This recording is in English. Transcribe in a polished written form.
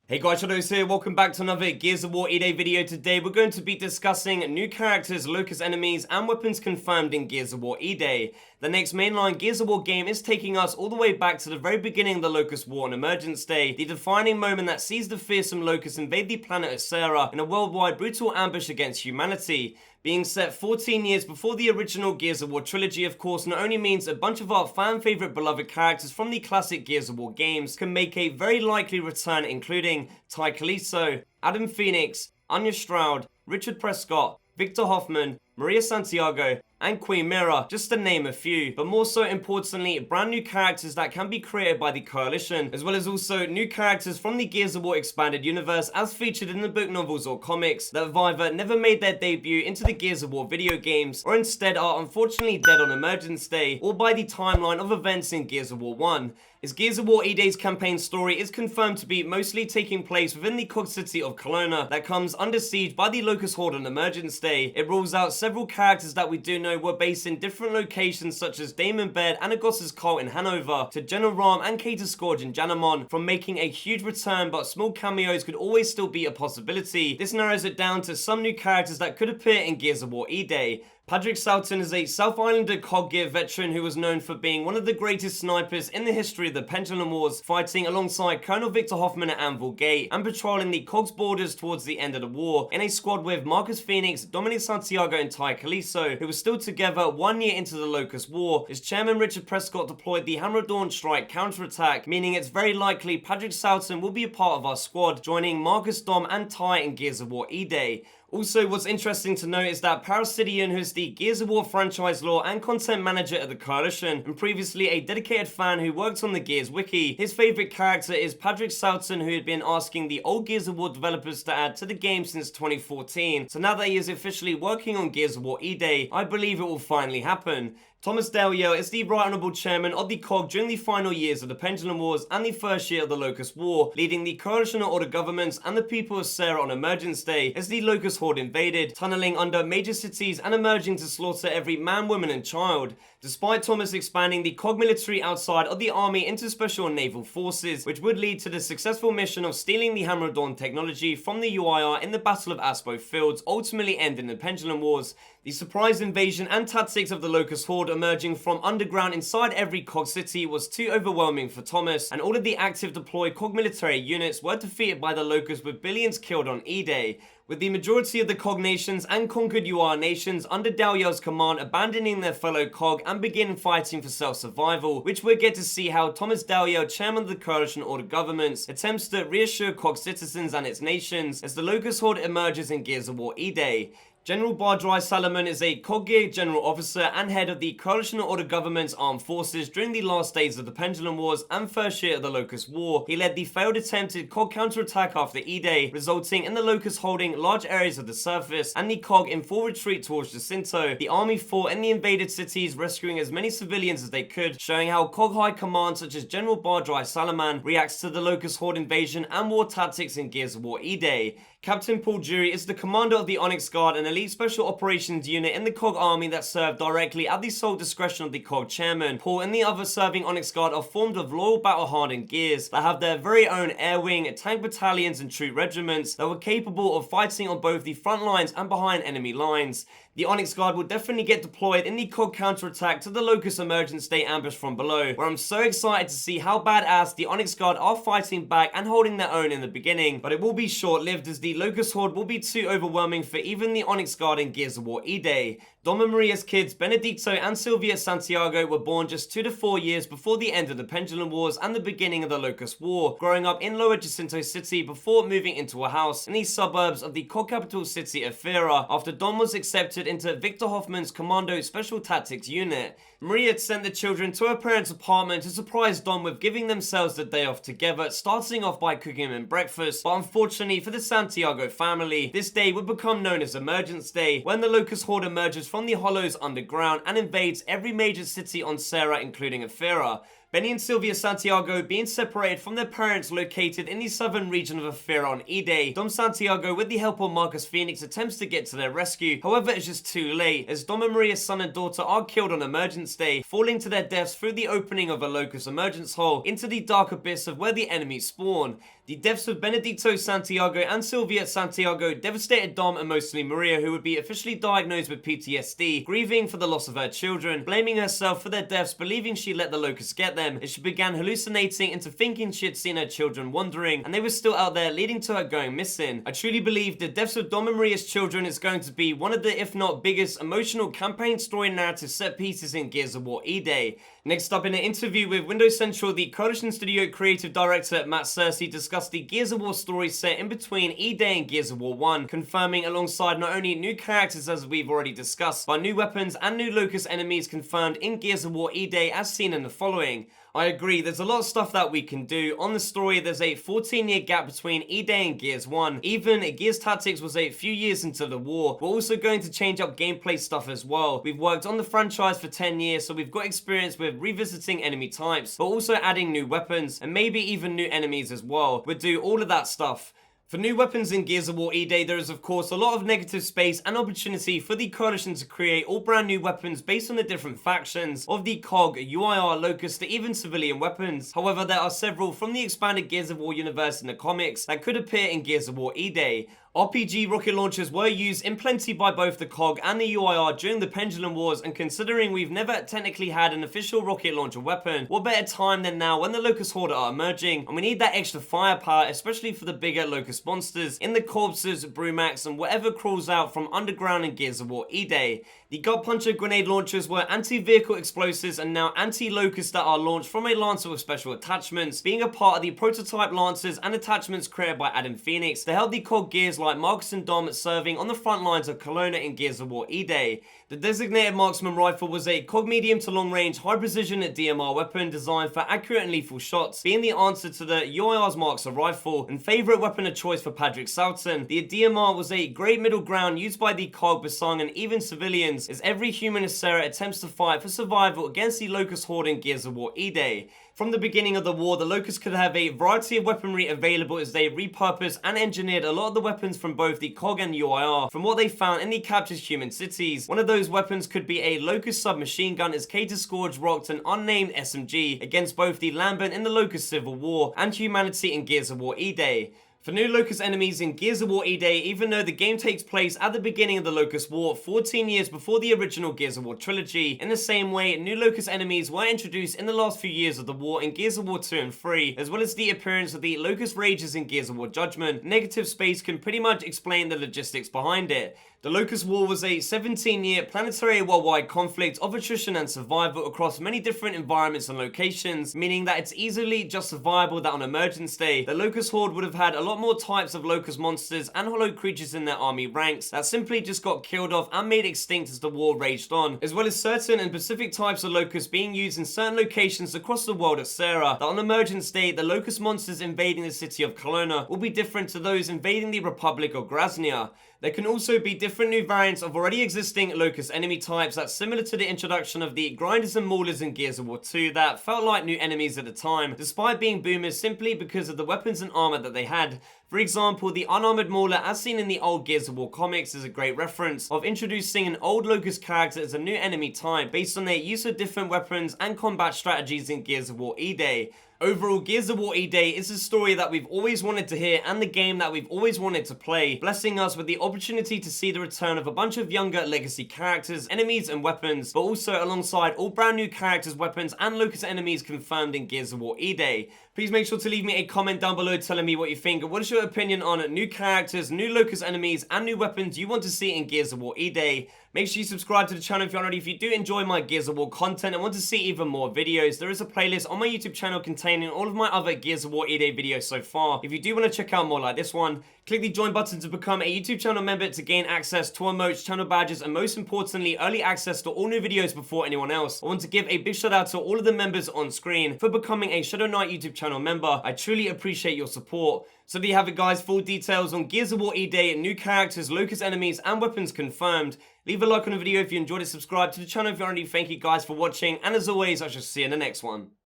Hey guys, Shadowz here, welcome back to another Gears of War E-Day video. Today we're going to be discussing new characters, Locust enemies, and weapons confirmed in Gears of War E-Day. The next mainline Gears of War game is taking us all the way back to the very beginning of the Locust War on Emergence Day, the defining moment that sees the fearsome Locusts invade the planet of Sarah in a worldwide brutal ambush against humanity. Being set 14 years before the original Gears of War trilogy, of course, not only means a bunch of our fan-favorite beloved characters from the classic Gears of War games can make a very likely return, including Ty Calisto, Adam Phoenix, Anya Stroud, Richard Prescott, Victor Hoffman, Maria Santiago, and Queen Mira, just to name a few, but more so importantly, brand new characters that can be created by the Coalition, as well as also new characters from the Gears of War expanded universe as featured in the book novels or comics that have either never made their debut into the Gears of War video games, or instead are unfortunately dead on Emergence Day, or by the timeline of events in Gears of War 1. As Gears of War E-Day's campaign story is confirmed to be mostly taking place within the cog city of Kelowna that comes under siege by the Locust Horde on Emergence Day, it rules out several characters that we do know were based in different locations such as Damon Baird and Augustus Cole in Hanover, to General Ram and Cater Scourge in Janamon, from making a huge return, but small cameos could always still be a possibility. This narrows it down to some new characters that could appear in Gears of War E-Day. Padrick Salton is a South Islander COG Gear veteran who was known for being one of the greatest snipers in the history of the Pendulum Wars, fighting alongside Colonel Victor Hoffman at Anvil Gate and patrolling the COG's borders towards the end of the war, in a squad with Marcus Phoenix, Dominic Santiago and Ty Calisto, who were still together 1 year into the Locust War. His chairman Richard Prescott deployed the Hammer of Dawn strike counterattack, meaning it's very likely Padrick Salton will be a part of our squad, joining Marcus, Dom and Ty in Gears of War E-Day. Also, what's interesting to note is that Parasidian, who is the Gears of War franchise lore and content manager at the Coalition, and previously a dedicated fan who worked on the Gears wiki, his favourite character is Padrick Salton, who had been asking the old Gears of War developers to add to the game since 2014. So now that he is officially working on Gears of War E-Day, I believe it will finally happen. Tomas Dalyell is the Right Honourable Chairman of the COG during the final years of the Pendulum Wars and the first year of the Locust War, leading the Coalition of Order governments and the people of Sarah on Emergence Day as the Locust Horde invaded, tunneling under major cities and emerging to slaughter every man, woman and child. Despite Tomas expanding the COG military outside of the army into special and naval forces, which would lead to the successful mission of stealing the Hammer of Dawn technology from the UIR in the Battle of Aspo Fields, ultimately ending the Pendulum Wars, the surprise invasion and tactics of the Locust Horde emerging from underground inside every COG city was too overwhelming for Tomas, and all of the active deployed COG military units were defeated by the Locust, with billions killed on E-Day, with the majority of the COG nations and conquered UR nations under Dalyell's command abandoning their fellow COG and beginning fighting for self-survival, which we'll get to see how Tomas Dalyell, chairman of the Coalition Order governments, attempts to reassure COG citizens and its nations as the Locust Horde emerges in Gears of War E-Day. General Bardry Salaman is a COG Gear general officer and head of the Coalition Order government's armed forces during the last days of the Pendulum Wars and first year of the Locust War. He led the failed attempted COG counterattack after E-Day, resulting in the Locust holding large areas of the surface and the COG in full retreat towards Jacinto. The army fought in the invaded cities, rescuing as many civilians as they could, showing how COG high command such as General Bardry Salaman reacts to the Locust Horde invasion and war tactics in Gears of War E-Day. Captain Paul Dury is the commander of the Onyx Guard, an elite special operations unit in the COG army that served directly at the sole discretion of the COG chairman. Paul and the other serving Onyx Guard are formed of loyal battle-hardened Gears that have their very own air wing, tank battalions and troop regiments that were capable of fighting on both the front lines and behind enemy lines. The Onyx Guard will definitely get deployed in the COG counterattack to the Locust Emergence Day ambush from below, where I'm so excited to see how badass the Onyx Guard are fighting back and holding their own in the beginning, but it will be short-lived as the Locust Horde will be too overwhelming for even the Onyx Guard in Gears of War E-Day. Dom and Maria's kids, Benedicto and Sylvia Santiago, were born just 2 to 4 years before the end of the Pendulum Wars and the beginning of the Locust War, growing up in Lower Jacinto City before moving into a house in the suburbs of the COG capital city of Fira after Dom was accepted into Victor Hoffman's Commando Special Tactics unit. Maria had sent the children to her parents' apartment to surprise Dom with giving themselves the day off together, starting off by cooking them breakfast, but unfortunately for the Santiago family, this day would become known as Emergence Day, when the Locust Horde emerges from the hollows underground and invades every major city on Sarah, including Afira. Benny and Sylvia Santiago being separated from their parents located in the southern region of Afira on E-Day. Dom Santiago, with the help of Marcus Phoenix, attempts to get to their rescue. However, it's just too late, as Dom and Maria's son and daughter are killed on Emergence Day, falling to their deaths through the opening of a Locust emergence hole into the dark abyss of where the enemies spawn. The deaths of Benedicto Santiago and Sylvia Santiago devastated Dom and mostly Maria, who would be officially diagnosed with PTSD, grieving for the loss of her children, blaming herself for their deaths, believing she let the Locust get them, as she began hallucinating into thinking she had seen her children wandering, and they were still out there, leading to her going missing. I truly believe the deaths of Dom and Maria's children is going to be one of the, if not biggest, emotional campaign story narrative set pieces in Gears of War E-Day. Next up, in an interview with Windows Central, the Coalition Studio creative director Matt Cersei discussed the Gears of War story set in between E-Day and Gears of War 1, confirming alongside not only new characters as we've already discussed, but new weapons and new Locust enemies confirmed in Gears of War E-Day as seen in the following. I agree, there's a lot of stuff that we can do. On the story, there's a 14-year gap between E-Day and Gears 1. Even Gears Tactics was a few years into the war. We're also going to change up gameplay stuff as well. We've worked on the franchise for 10 years, so we've got experience with revisiting enemy types, but also adding new weapons, and maybe even new enemies as well. We'll do all of that stuff. For new weapons in Gears of War E-Day, there is of course a lot of negative space and opportunity for the Coalition to create all brand new weapons based on the different factions of the COG, UIR, Locust, to even civilian weapons. However, there are several from the expanded Gears of War universe in the comics that could appear in Gears of War E-Day. RPG rocket launchers were used in plenty by both the COG and the UIR during the Pendulum Wars, and considering we've never technically had an official rocket launcher weapon, what better time than now when the Locust Horde are emerging, and we need that extra firepower, especially for the bigger Locust monsters in the corpses, Brumacs, and whatever crawls out from underground in Gears of War E-Day. The Gut Puncher grenade launchers were anti-vehicle explosives and now anti-Locust that are launched from a Lancer with special attachments, being a part of the prototype Lancers and attachments created by Adam Phoenix to help the COG Gears like Marcus and Dom serving on the front lines of Kelowna in Gears of War E-Day. The designated marksman rifle was a COG medium to long range high precision DMR weapon designed for accurate and lethal shots, being the answer to the UIR's Markser rifle and favourite weapon of choice for Padrick Salton. The DMR was a great middle ground used by the COG, Basang, and even civilians, as every human Asera attempts to fight for survival against the Locust Horde in Gears of War E-Day. From the beginning of the war, the Locust could have a variety of weaponry available as they repurposed and engineered a lot of the weapons from both the COG and UIR from what they found in the captured human cities. One of those weapons could be a Locust submachine gun, as Cater Scourge rocked an unnamed SMG against both the Lambent in the Locust Civil War and humanity in Gears of War E-Day. For new Locust enemies in Gears of War E-Day, even though the game takes place at the beginning of the Locust War, 14 years before the original Gears of War trilogy, in the same way, new Locust enemies were introduced in the last few years of the war in Gears of War 2 and 3, as well as the appearance of the Locust Rages in Gears of War Judgment. Negative space can pretty much explain the logistics behind it. The Locust War was a 17-year planetary worldwide conflict of attrition and survival across many different environments and locations, meaning that it's easily justifiable that on Emergence Day, the Locust Horde would have had a lot more types of Locust monsters and hollow creatures in their army ranks that simply just got killed off and made extinct as the war raged on, as well as certain and specific types of Locusts being used in certain locations across the world of Sarah, that on Emergence Day, the Locust monsters invading the city of Kelowna will be different to those invading the Republic or Grasnia. There can also be different new variants of already existing Locust enemy types that's similar to the introduction of the Grinders and Maulers in Gears of War 2 that felt like new enemies at the time, despite being boomers simply because of the weapons and armor that they had. For example, the unarmored Mauler, as seen in the old Gears of War comics, is a great reference of introducing an old Locust character as a new enemy type based on their use of different weapons and combat strategies in Gears of War E-Day. Overall, Gears of War E-Day is a story that we've always wanted to hear and the game that we've always wanted to play, blessing us with the opportunity to see the return of a bunch of younger legacy characters, enemies and weapons, but also alongside all brand new characters, weapons and Locust enemies confirmed in Gears of War E-Day. Please make sure to leave me a comment down below telling me what you think. What is your opinion on new characters, new Locust enemies and new weapons you want to see in Gears of War E-Day? Make sure you subscribe to the channel if you're not already. If you do enjoy my Gears of War content and want to see even more videos, there is a playlist on my YouTube channel containing all of my other Gears of War E-Day videos so far. If you do want to check out more like this one, click the join button to become a YouTube channel member to gain access to emotes, channel badges, and most importantly, early access to all new videos before anyone else. I want to give a big shout out to all of the members on screen for becoming a Shadow Knight YouTube channel member. I truly appreciate your support. So there you have it, guys. Full details on Gears of War E-Day, new characters, Locust enemies, and weapons confirmed. Leave a like on the video if you enjoyed it, subscribe to the channel if you already. Thank you guys for watching, and as always, I shall see you in the next one.